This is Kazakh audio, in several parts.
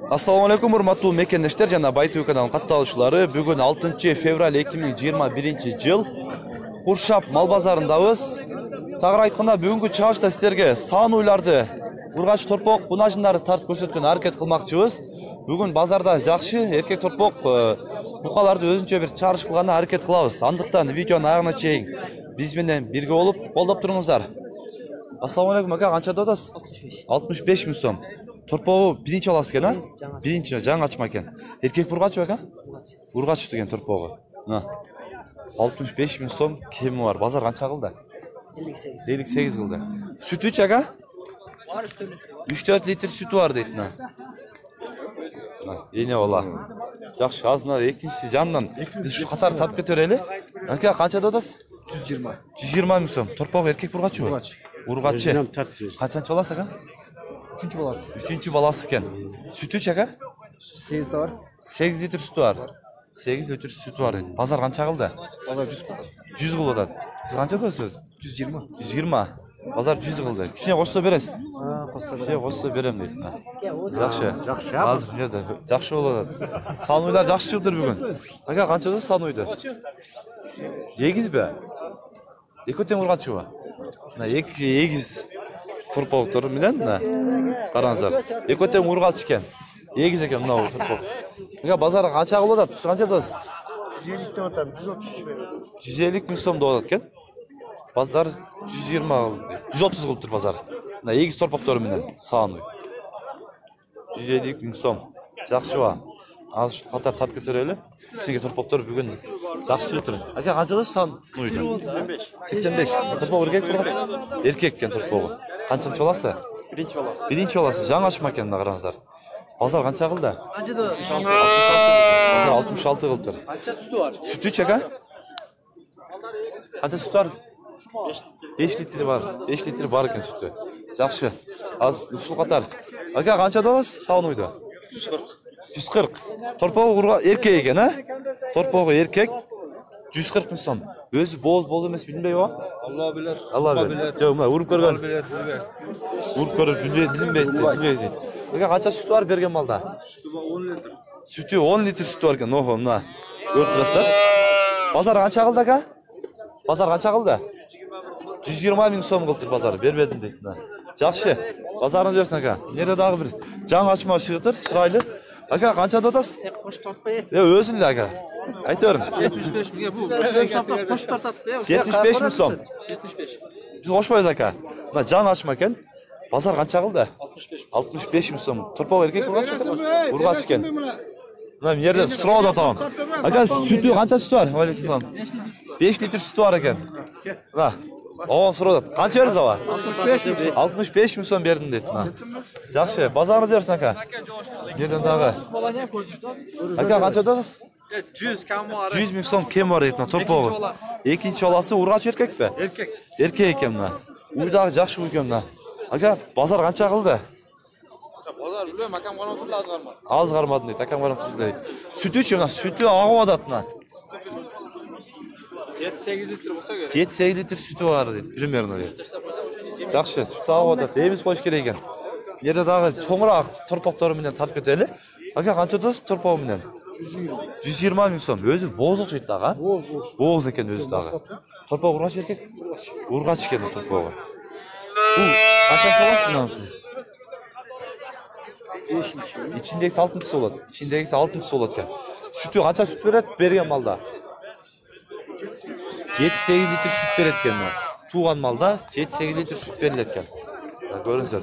Assalamu alaikum, hurmatly mekendештер жана Байтуу каналынын катталуучулары. Бүгүн 6 февраль 2021 жыл Куршап мал базарындабыз. Тагыраак айтканда бүгүнкү чыгышта сиздерге саан уйларды, ургач торпок кунажындарды тартып көрсөткөн аракет кылмакчыбыз. Бүгүн базарда жакшы эркек торпок букаларды өзүнчө бир чыгарыш кылганына аракет кылабыз. Андыктан видеонун аягына чейин биз менен бирге болуп колдоп туруңуздар. Assalamu alaikum aka, канчада атасыз? 65 миң сом. Торпогу биринчи аласыз экен, а? Биринчи жаңы ачма экен. Эркек ургачы экен? Ургач деген торпогу. 65 миң сом кеми бар. Базар канча кылды? 58 кылды. Сүтүчү ага? 3-4 литр сүтү бар дейт. Эне бала. Жакшы, аз мына экинчи жандан биз ушу катар тартып кете берели. Ака канчада атасыз? 120. 120 миң сом. Торпогу эркек ургачы? Ургачы. Канчанчы баласы ага? Üçüncü balası. Üçüncü balası eкен. Sütü çaka? 8 var. 8 litre sütü var. 8 litre sütü var. Pazar kança kıldı? Pazar 100 kıldı. 100 kıldı. Siz kança diyorsunuz? 120. 120. Pazar 100 kıldı. Kişiye koşsa beresiz? Koşsa Kişiye koşsa berem deydi. Жақшы. Hazır nerede? Жақшы болады. Сануйлар жақсы жылдыр бүгін. Ага, kança diyorsunuz сануйды? Егіз бе? Екотен ургачы ба? Егіз. Торпоктор менен караңыздар. Экотен ургач экен. Эгиз экен мына торпок. Ага базар канча кылып атат? Сиз канча атасыз? 150'den atam, 130 veriyorum. 150 миң сом деп атат экен. Базар 120 130 кылыптыр базар. Мына эгиз торпоктор менен сааны. 150 миң сом. Жакшыба. Аз ушу катар тартып кетерели. Сизге торпоктор бүгүн жакшы чыгып тур. Ака канча сан нуйду? 85. Торпок эркек турат? Эркек экен торпогу. Канчанчы баласы? Биринчи баласы. Жаңы ачма экен, караңыздар. Базар канча кылды? Канчада? 66. Базар 66 кылыптыр. Канча sütü var? Sütü çeka? Kança sütü var? 5 litre var. 5 litre var eкен sütü. Жакшы. Az ушул катар. Ака канча аласыз? Саун ойду. 140. 140. Торпогу эркек экен, а? Торпогу эркек. 140 миң сом. Өзү боз эмес билинбейби? Allah bilir. Allah bilir. Жок, мына уруп көргөн. Уруп көрүп билбейт. Ага канча сүтү бар берген малда? Sütü 10 litre. Sütü 10 litre sütü var eкен. Охо, мына. Көрүп турасыздар. Базар канча кылды ака? Базар канча кылды? 120 миң сом кылды базар. Бербедим дейт. Жакшы. Базарыңыз берсин ака. Неде дагы бир жаңы ачма чыгыптыр, чырайлы. Ака канча атасыз? Koş tartmayı. Өзүң эле ака. Айтырым. 75 ming'e bu. Hesapla koş tartatdı ya. 75 миң сом. 75. Биз кошпойбуз ака. Мына жаңы ачма экен. Базар канча кылды? 65 миң сом. Торпок эркек ургач экен. Ургач экен. Мына жерде сурап атам. Ака сүтү канча сүтү бар? Валейкум. 5 литр сүтү бар экен. Мына. Оон сурап атат. Канча бердиз аба? 65 миң сом бердим дейт. Жакшы. Базарыңыз берсин ака. Жерден дагы. Ака канча атасыз? 100 kam var. 100 миң сом кем бар дейт мына торпогу. Экинчи баласы ургач эркекпи? Erkek. Эркек экен мына. Уй дагы жакшы уй экен мына. Ака базар канча кылды? Bozor bilmem, akam bana oturdu az karma. Az кармадым дейт. Акам карап турду дейт. Сүтүчү мына сүтү агып атат мына. 7-8 litre olsa gerek. 7-8 литр сүтү бар дейт. Примерно дейт. Жакшы, сүтү агып атат. Эмис коюш керек экен. Жерде дагы чоңураак торпоктору менен тартып кетели. Ака канча атасыз торпогу менен? 120 миң сом. Өзү боз окшойт дагы. Боз экен өзү дагы. Торпок ургач эркек? Ургач экен торпогу. Бул канча аласыз мынансын? İçindeki altıntısı olur. İçindeki altıntısı olur eкен. Sütü kança süt berет берген малда? 7-8 litre süt берет eкен. Туган малда 7-8 litre süt берилет eкен. Көрүңүздөр.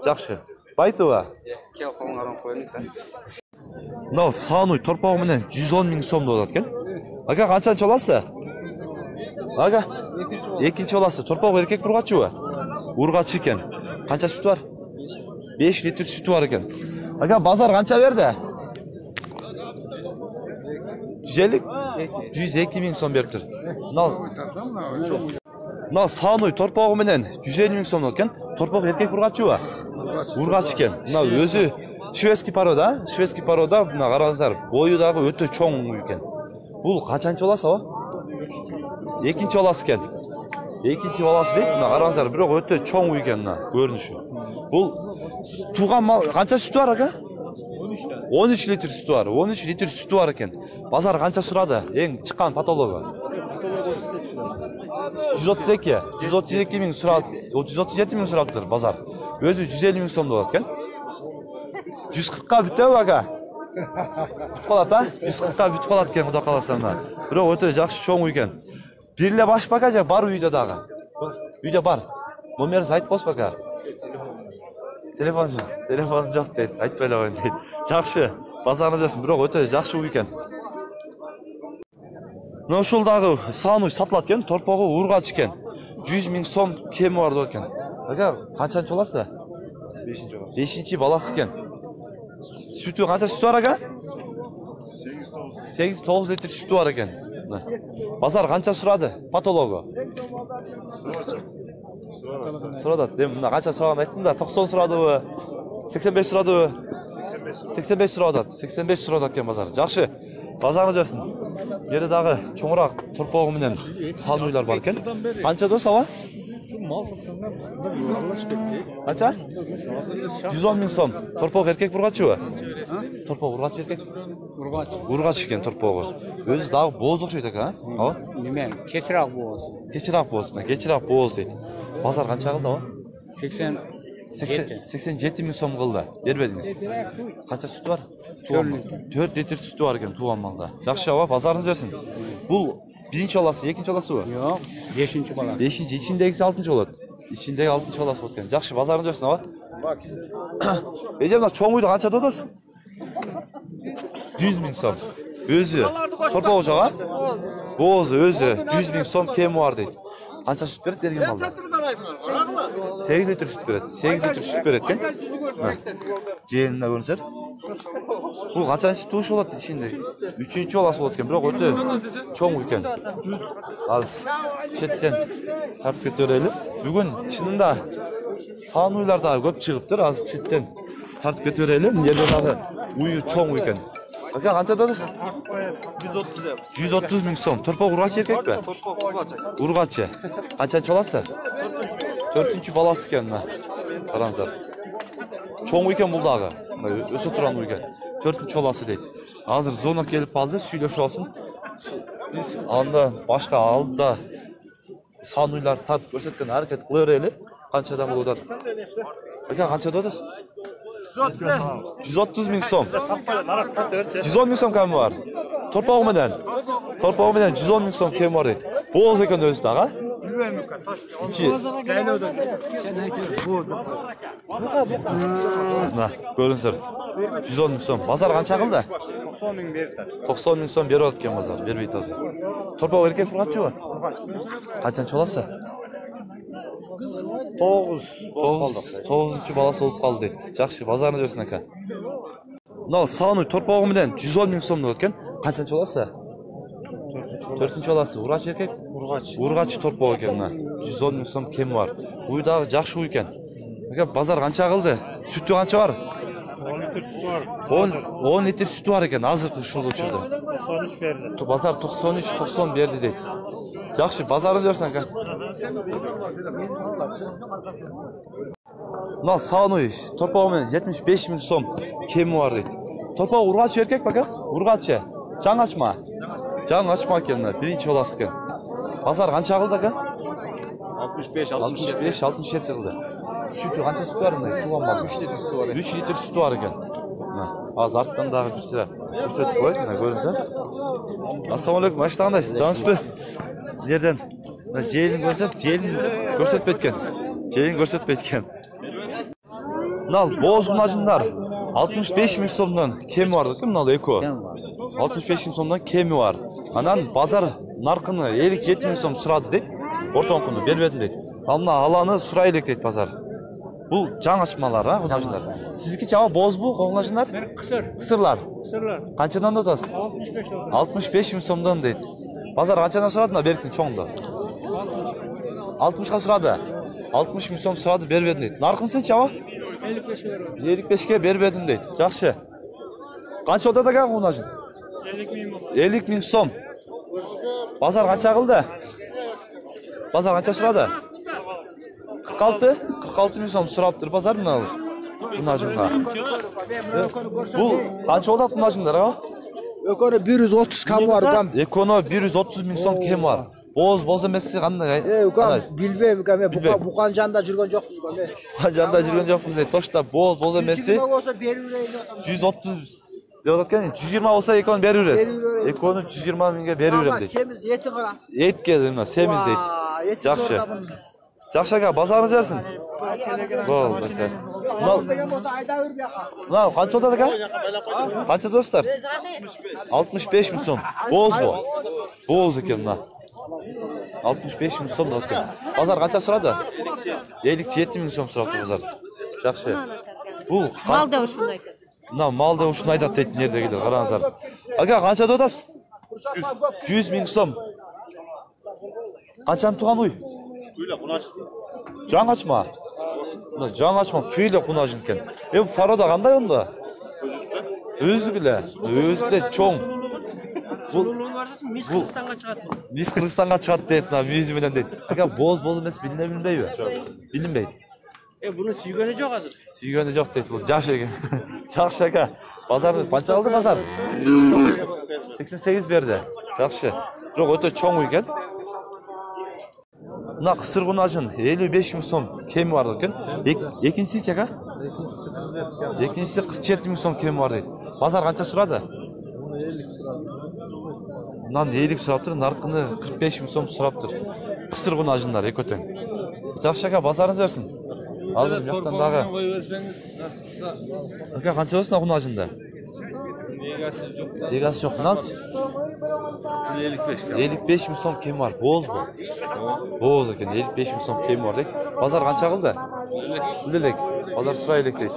Жакшы. Байтова. Kel kolun aran koyun da. Мына саануй торпогу менен 110 миң сом деп атат экен. Ака канчанчы аласыз? Ага. Экинчи баласы. Торпогу эркек ургачыбы? Ургач экен. Канча süt бар? 5 litre sütü var eкен. Aka bazar kança verdi? 150? 102 ming so'm beribdir. Mına sanuy torpog'i menen 150 ming so'm ekan. Torpog' erkek urg'achi-ku. Urg'achi ekan. Mına o'zi shvedskiy paroda, shvedskiy paroda mına qarangizlar, bo'yidagi o'ta cho'ng ekan. Bu qanchанчы bolasi o? Ikkinchi bolasi ekan. Ikkinchi bolasi deydi, mına qarangizlar, biroq o'ta cho'ng ekan mına ko'rinishi. Bu tug'an mal qancha sütü var aka? 13 litr sütü var. 13 litr sütü var eken. Bazar kança surады? Eң çıkan patologu. 132. 132 ming surады. 137 ming suraptır bazar. Özü 150 ming so'm bo'ladi ekan. 140 ga бүтөбү aka? Бүтүп калат ha? 140 ga бүтүп калат экен, Кудай кааласа мына. Бирок өтө жакшы чоң үй экен. Бир эле баш бака же бар үйдө дагы? Бар. Үйдө бар. Номерин айтпосу бака? Телефон жок дейт. Айтпай эле коеюн дейт. Жакшы. Базарыңыз болсун, бирок өтө жакшы үй экен. Мына ушул дагы саан үй сатылат экен, торпогу ургач экен. 100 миң сом кеми бар деп экен. Ага, канчанчы баласы? 5-ci balası. 5-ci balası eкен. Sütü kança sütü var aka? 8-9 litre sütü var eken. Bazar kança suradı? Patologu. Suradı. Dem mına kança suradı ayttım da 90 suradı mı? 85 suradı mı? 85 suradı. 85 suradı eken bazar. Жақсы. Bazarыңыз өсін. Бері дағы чоңырақ торпоғы менен саан уйлар бар екен. Қанша дос ава? Mal satkanlar yuvarlaş bekliyor. Қанша? 110 миң сом. Торпоғы еркек бургачы бы? Торпоғы ургачы еркек? Ургачы екен торпоғы. Өзі дағы боз окшойт экен, а? Неме, кечирақ болсын. Кечирақ болсын, кечирақ боз дейт. Базар қанша кылды ава? 87 миң сом кылды. Бербедиңиз. Канча сүт бар? 4 литр сүтү бар экен тууган малда. Жакшы ава, базарыңыз өсүн. Бул биринчи баласы, экинчи баласы бы? Yok, 5-ci balası. 5-ci, içindeki 6-cı bolot. İçindeki 6-cı balası bolot eкен. Жакшы, базарыңыз өсүн ава. Эже мына чоң үйдү канча додос? 100 миң сом. Өзү. Торпогу жага? Бозу өзү 100 миң сом кеми бар дейт. Канча сүт берет берген малда? 8 литр сүт берет. 8 литр сүт берет экен. Жээнине көрүнсөр. Бул канчанчы тууш болот ичинде? 3-чү баласы болот экен, бирок өтө чоң экен. Ал четтен тартып кете берели. Бүгүн чынында саан уйлар дагы көп чыгыптыр, азыр четтен тартып кете берели. Жерде дагы уйу чоң экен. Aka kança dodası? 130 ming so'm. Torpoq urgaç erkek mi? Urgaçı. Kançançı balası? 4-cü balası ekan mına. Qaranızlar. Çoğun ekan bul dagı. Ösө turan ekan. 4-cü balası deyt. Hazır zona kelip kaldı, süйлөшүп алсын. Biz anda başka aldı san uylar tartып көрсөткөн аракет кыла берели. Канчадан болуп атат? Aka kança dodası? 130 ming so'm. 110 ming so'm kemi var. Torpog'i menen. Torpog'i menen 110 ming so'm kemi var deydi. Boz ekan o'zi daga. İçi. Na, görünsür. 110 ming so'm. Bazar qancha qildi? 90 ming berdi. 90 ming so'm berib atgan bazar. Bermeydi o'zi. Torpog' erkek urg'achchi-ku? Qanchанчы balasi? 9-cü balası olup kaldı deydi. Жақшы, базарыңыз өсүн aka. Мына сааны торпогу менен 110 миң сом деп экен. Канчанчы баласы? 4-cü баласы. Ургач эркек? Ургач торпогу экен мына. 110 миң сом кеми бар. Уй дагы жакшы уй экен. Aka базар канча кылды? Сүтү канча бар? 10 litr sütü var. 10 litr sütü var eкен. Азыр ушул учурда. 93 berdi. Базар 93-90 берди дейт. Жақшы, базарыңыз өсүн aka. Мына саан уй торпогу менен 75 миң сом кеми бар дейт. Торпогу ургач эркек бака? Ургачы. Жаң ачма. Жаң ачма экен мына, биринчи баласы экен. Базар канча кылды aka? 65-67 кылды. Sütü kança sütü var mı? 3 litr sütü var. 3 litr sütü var ekan. Az arttan dagı bir sıra көрсөтүп коет, мына көрүнсө. Assalomu alaykum, машта кандайсыз? Дамысызбы? Жерден желин көрсөт, желин көрсөтпөйт экен. Желин көрсөтпөйт экен. Мына боз мунажындар 65 миң сомдон кеми бар экен, мына эко. 65 миң сомдон кеми бар. Анан базар наркыны 57 миң сом сурады дейт. Ортоңкуну бербедим дейт. Ал мына аланы сурай элек дейт базар. Бул жаң ачмалар, кунажындар. Сиздики чама бозбу, коңлажындар? Кысырлар. Канчадан отасыз? 65 миң сомдон дейт. Базар канчадан сурады мына берктин чоңдо? 60га сурады. 60 миң сом сурады, бербедим дейт. Наркынсын чама? 55ге бербедим дейт. Жакшы. Канча отат экен кунажын? 50 миң сом. Базар канча кылды? Базар канча сурады? 46 миң сом сураптыр базар мына кунажынга. Бул канча болот мунажыңдар, а? Ökönü 130 kam var ukam. Эконо 130 миң сом кем бар. Боз эмеси кандай? Ukam bilbeyim ukam. Bukan janda жүргөн жокпуз ukam. Жанда жүргөн жокпуз дейт. Точно боз эмеси 120 болsa берip vereyim. 130 деп аткан. 120 болсо экону берип бересиз. Экону 120 миңге берип берем Ama дейт. semiz yeti kara. Этке мына семиз дейт. Yeti Жакшы. Жакшы ака, базарыңыз жарсын. Болду ака. Olsa ayda ver bir yaka. Мына канча болот ака? Канча достар? 65 миң сом. Боз бу. Боз экен мына. 65 миң сом экен. Базар канча сурады? 57 миң сом сурапты базар. Жакшы. Бул Мал да ушундай айтат. мына малды ушуну айтат дейт нердегилер, караңыздар. Ака канча деп атасыз? 100 миң сом. Канчаны туган уй? Жаңы ачма. Мына жаңы ачма түйеле кунажын экен. Бу порода кандай онда? Өзүгүлө чоң. Бул Мис Кыргызстанга чыгат. Мис Кыргызстанга чыгат дейт, мына мүйүзү менен дейт. Ака боз эмес билинбейби? Билинбейт. Буну сүйгөнү жок азыр. Сүйгөнү жок дейт. Бул жаш экен. Жакшы ака. Базарды канча алды базар? 88 берди. Жакшы. Бирок өтө чоң экен. Мына кысыр кунажын 55 миң сом кеми бар экен. Экинчиси ака? Экинчиси 47 миң сом кеми бар дейт. Базар канча сурады? Мынан 50 сураптыр, наркыны 45 миң сом сураптыр. Кысыр кунажындар эки тең. Жакшы ака, базарыңыз жарсын. Азыр жактан дагы. Ака канча болсун кунажында? Негасы жок. Мынанчы? 55 миң сом кеми бар. Боз бу. Боз экен, 55 миң сом кеми бар дейт. Базар канча кылды? Билелек. Базар сурай элек дейт.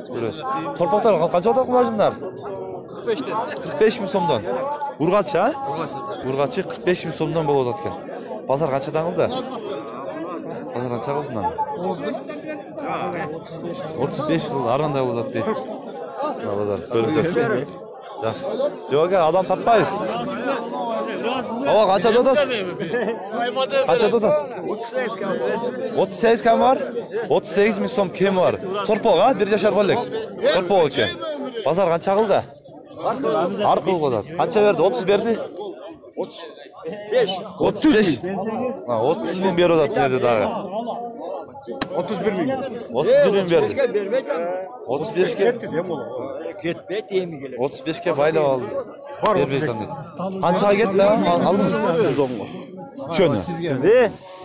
Көрөсүз. Торпоктор канча болот кунажындар? 45 миң сомдон. Ургачы, а? Ургачы 45 миң сомдон болуп атат экен. Базар канчадан кылды? Базар канча кылды мынан? 35 кылды, ар кандай болуп атат дейт. Мына базар көрүңүздөр. Жакшы. Жок, адам таппайбыз. Ооба, канча деп атасыз? Канча деп атасыз? 38 кем бар? 38 миң сом кеми бар. Торпок, а? 1 жашар балек. Торпок экен. Базар канча кылды? Аркыл болот. Канча берди? 30 берди? 35. 30 миң берип атат нерде дагы. 31 миң. 31 миң берди. 35ке кетти дем болот. Кетпейт эми келет. 35ке байлап алды. Бербейт аны. Канчага кетти? Алдыңыз. 110го. Үчөнү.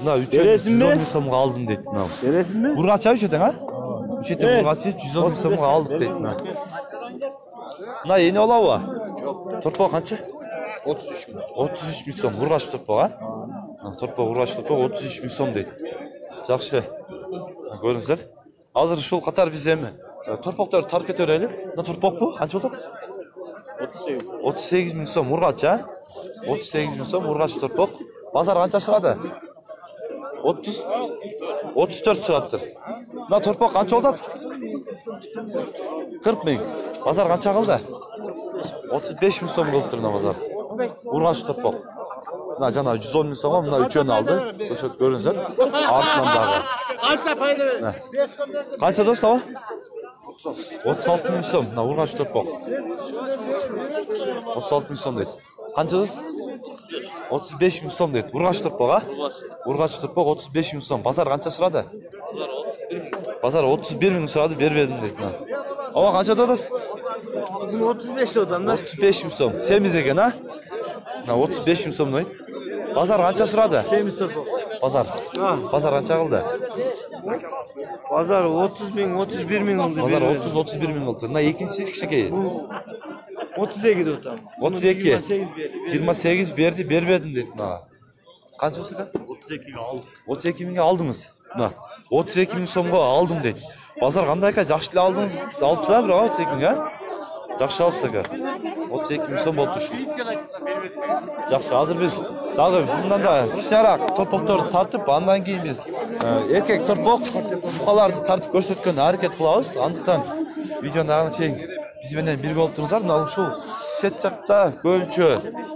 Мына 110 миң сомго алдым дейт мына. Бересиңби? Ургача үчөтөң, а? Үчөтөң ургачы 110 миң сомго алдык дейт мына. Мына эне болобу? Жок. Торпок канча? 33 миң сом. Ургач торпок, а? Торпок ургач торпок 33 миң сом дейт. Жакшы. Көрүңүздөр. Азыр ушул катар биз эми торпоктор тартып кете берели. Мына торпокпу? Канча болот? 38 миң сом ургач, а? 38 миң сом ургач торпок. Базар канча сурады? 34 сураптыр. Мына торпок канча болот? 40 миң. Базар канча кылды? 35 миң сом кылыптыр мына базар. Ургач торпок. Мына жана 110 миң сомго мына үчөөнү алды. Ошо көрүңүздөр. Артынан дагы. Kança payda ver. Канча достабы? 36 миң сом. Мына ургач торпок. 36 миң сом дейт. Канча дос? 35 миң сом дейт. Ургач торпок, а? Ургач торпок 35 миң сом. Базар канча сурады? Базар 31 миң сурады, бербедим дейт мына. Ооба канча деп атасыз? 35 odan da. 35 миң сом. Сemiz экен, а? Мына 35 миң сом дейт. Базар канча сурады? Semiz torpok. Базар. Базар канча кылды? Pazar 30 bin, 31 bin oldu. Базар 30-31 миң кылды. Мына экинчиси кичинекей. 32 de otan. 32. 28 берди, бербедим дейт мына. Канчасы экен? 32 алдым. 32 миңге алдыңыз. Мына 32 миң сомго алдым дейт. Базар кандай экен? Жакшы эле алдыңыз. Алыпсызбы, бирок 32 миң, а? Жакшы алыпсыз экен. 32 миң сом болуп туруш. Жакшы, азыр биз дагы мындан да кичинерээк торпокторду тартып, андан кийин биз эркек торпок жукаларды тартып көрсөткөнгө аракет кылабыз. Андыктан видеонун агына чейин биз менен бирге болуп туруңуздар. Мына ушул чет жакта көбүнчө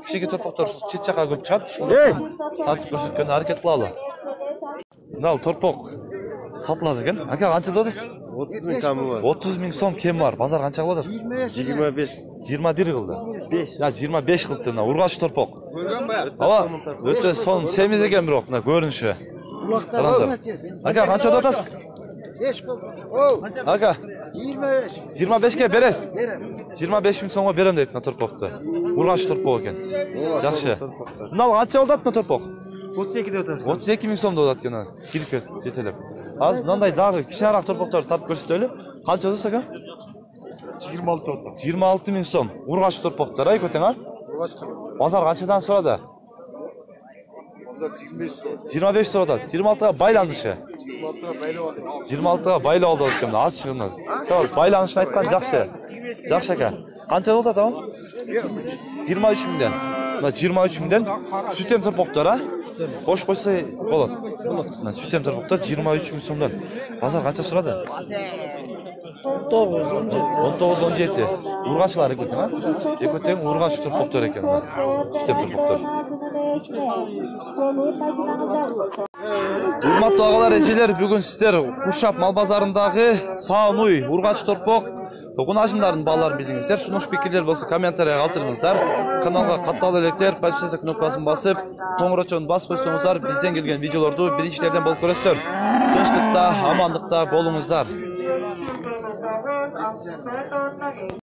кичине торпоктор чет жакка көп чыгат. Ушуну тартып көрсөткөнгө аракет кылалы. Мына торпок сатылат экен. Ака канча деп атасыз? 30 bin kamı var. 30 ming so'm kem var. Bozor qancha qilyapti? 25. 21 qildi. 5. Ya 25 qilibdi. Urg'och to'rpoq. Ava, o'ta son semiz ekan biroq, mana ko'rinishi. Qaranglar. Aka, qancha o'tasiz? 5 bo'ldi. Aka, 25. 25 ga berasiz. 25 ming so'mga beraman deydi to'rpoqni. Urg'och to'rpoq ekan. Yaxshi. Bundan qancha o'tadi to'rpoq? 32 de o'tadi. 32 ming so'mda o'tadi ekan. Kirkit setelib. Hozir bunday dag'i kichikroq to'rpoqlarni topib ko'rsataylik. Qancha o'tsa aka? 26 o'tadi. 26 ming so'm. Urg'och to'rpoqlar ay ko'ting ha? Bozor qanchadan so'radi? Bozor 25 so'm. 25 so'radi. 26 ga baylanishi. 26 ga baylab oldi. 26 ga bayla oldi ekan. Az chiqindi. Savol baylanishni aytgan yaxshi. Yaxshi aka. Qancha o'tadi ha? 23 mingdan. Mana 23 mingdan süt ham to'rpoqlar ha? Qo'sh qo'ysa bo'ladi. Mana süt ham to'rpoqlar 23 ming so'mdan. Bozor qancha so'radi? 19-17. Urg'ochlari ko'ting ha? Ko'ting urg'och to'rpoqlar ekan. Süt ham to'rpoqlar. Hurmatli og'alar, ejiler, bugun sizlar Qurshab mal bozorindagi Sanuy urg'och to'rpoq to'qnashimlarini balalarni bildingizlar. Sunush fikirler bo'lsa kommentariyaga qoldiringizlar. Kanalga qattaqliklar, podписаться knopkasini bosib, qo'ng'iroqchani bosib qo'ysangizlar, bizdan kelgan videolarni birinchilardan bo'lib ko'rasizlar. Tinchlikda, omonlikda bo'lingizlar.